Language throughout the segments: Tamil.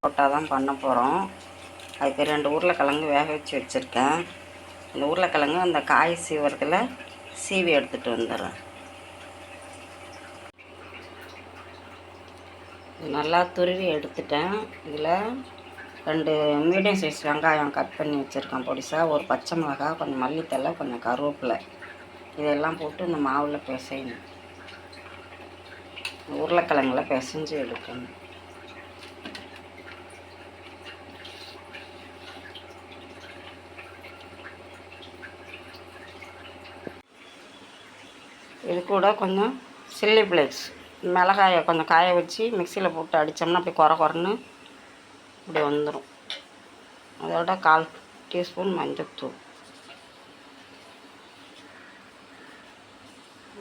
பரோட்டா தான் பண்ண போகிறோம். அதுக்கு 2 உருளைக்கிழங்கு வேக வச்சு வச்சுருக்கேன். இந்த உருளைக்கிழங்கு அந்த காய் சீவரத்தில் சீவி எடுத்துகிட்டு வந்துடுறேன். நல்லா துருவி எடுத்துட்டேன். இதில் 2 மீடியம் சைஸ் வெங்காயம் கட் பண்ணி வச்சுருக்கேன் பொடிசாக, ஒரு பச்சை மிளகாய், கொஞ்சம் மல்லித்தழை, கொஞ்சம் கருவேப்பிலை, இதெல்லாம் போட்டு இந்த மாவில் பிசையணும். உருளைக்கிழங்குல பிசைஞ்சு எடுக்கணும். இது கூட கொஞ்சம் சில்லி ஃப்ளேக்ஸ், மிளகாயை கொஞ்சம் காய வச்சு மிக்சியில் போட்டு அடித்தோம்னா அப்படி குறன்னு இப்படி வந்துடும். அதோட 1/4 டீஸ்பூன் மஞ்சள்தூள்.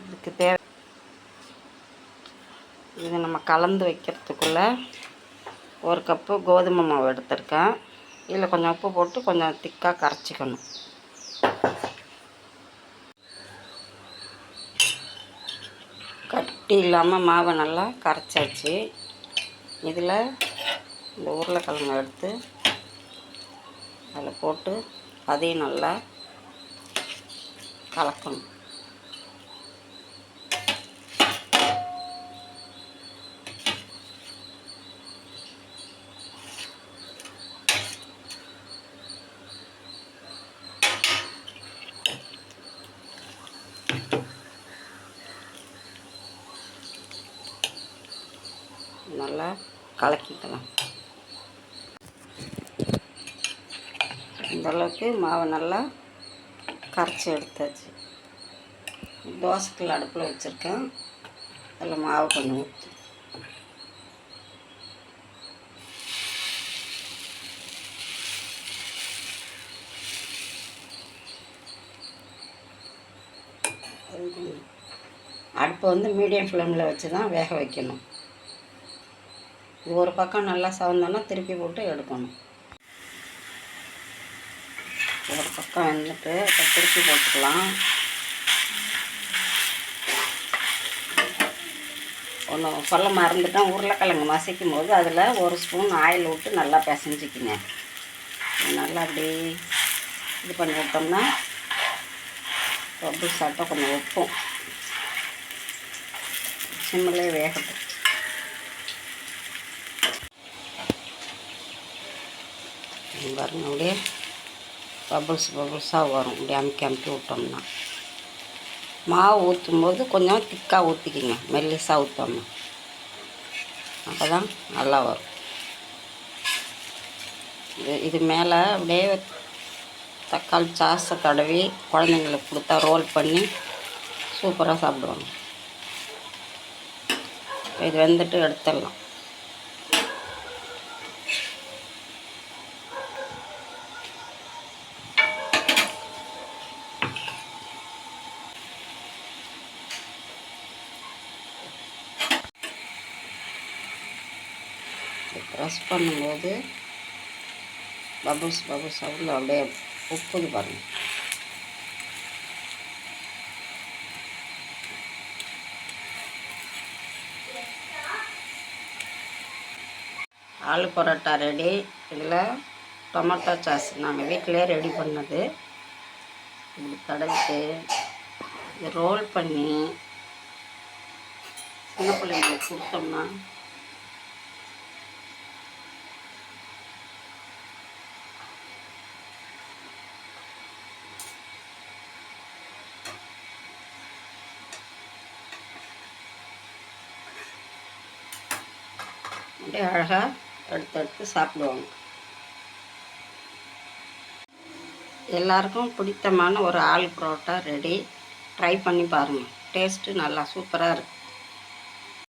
இதுக்கு தேவை இது நம்ம கலந்து வைக்கிறதுக்குள்ளே 1 கப்பு கோதுமை மாவு எடுத்திருக்கேன். இதில் கொஞ்சம் உப்பு போட்டு கொஞ்சம் திக்காக கரைச்சிக்கணும். கட்டி இல்லாமல் மாவை நல்லா கரைச்சாச்சு. இதில் இந்த உருளைக்கிழங்கு எடுத்து அதில் போட்டு அதையும் நல்லா கலக்கணும். நல்லா கலக்கிக்கலாம். இந்தளவுக்கு மாவை நல்லா கரைச்சி எடுத்தாச்சு. தோசைக்கல் அடுப்பில் வச்சுருக்கேன். அதில் மாவு கொஞ்சம் ஊற்றி அடுப்பை மீடியம் ஃப்ளேமில் வச்சு தான் வேக வைக்கணும். இது ஒரு பக்கம் நல்லா சவந்தோன்னா திருப்பி போட்டு எடுக்கணும். ஒரு பக்கம் வந்துட்டு இப்போ திருப்பி போட்டுக்கலாம். ஒன்று சொல்ல மறந்துட்டேன், உருளைக்கிழங்கு மசிக்கும் போது அதில் 1 ஸ்பூன் ஆயில் விட்டு நல்லா பிசைஞ்சிக்கிங்க. நல்லா அப்படி இது பண்ணி விட்டோம்னா பப்புள்ஸ் சாப்பிட்டா கொஞ்சம் உப்பும் சிம்மிலே வேகட்டும். பாருங்க, அப்படியே பபுள்ஸாக வரும். இப்படி அமுக்கி விட்டோம்னா மாவு ஊற்றும்போது கொஞ்சம் திக்காக ஊற்றிக்கிங்க, மெல்லிசாக ஊற்றோம்னா அப்போ தான் நல்லா வரும். இது மேலே அப்படியே தக்காளி சாஸை தடவி குழந்தைங்களுக்கு கொடுத்தா ரோல் பண்ணி சூப்பராக சாப்பிடுவாங்க. இது வெந்துட்டு எடுத்துடலாம். ப்ரெஸ் பண்ணும்போது பபுள்ஸ் அவ்வளோ அப்படியே உப்புது பாருங்கள். ஆலு பரோட்டா ரெடி. இதில் டொமேட்டோ சாஸ் நாங்கள் வீட்டிலே ரெடி பண்ணது. இப்படி தடவிட்டு ரோல் பண்ணி சின்ன பிள்ளைங்களுக்கு கொடுத்தோம்னா அப்படியே அழகாக எடுத்து சாப்பிடுவாங்க. எல்லாருக்கும் பிடித்தமான ஒரு ஆலு பரோட்டா ரெடி. ட்ரை பண்ணி பாருங்கள். டேஸ்ட்டு நல்லா சூப்பராக இருக்குது.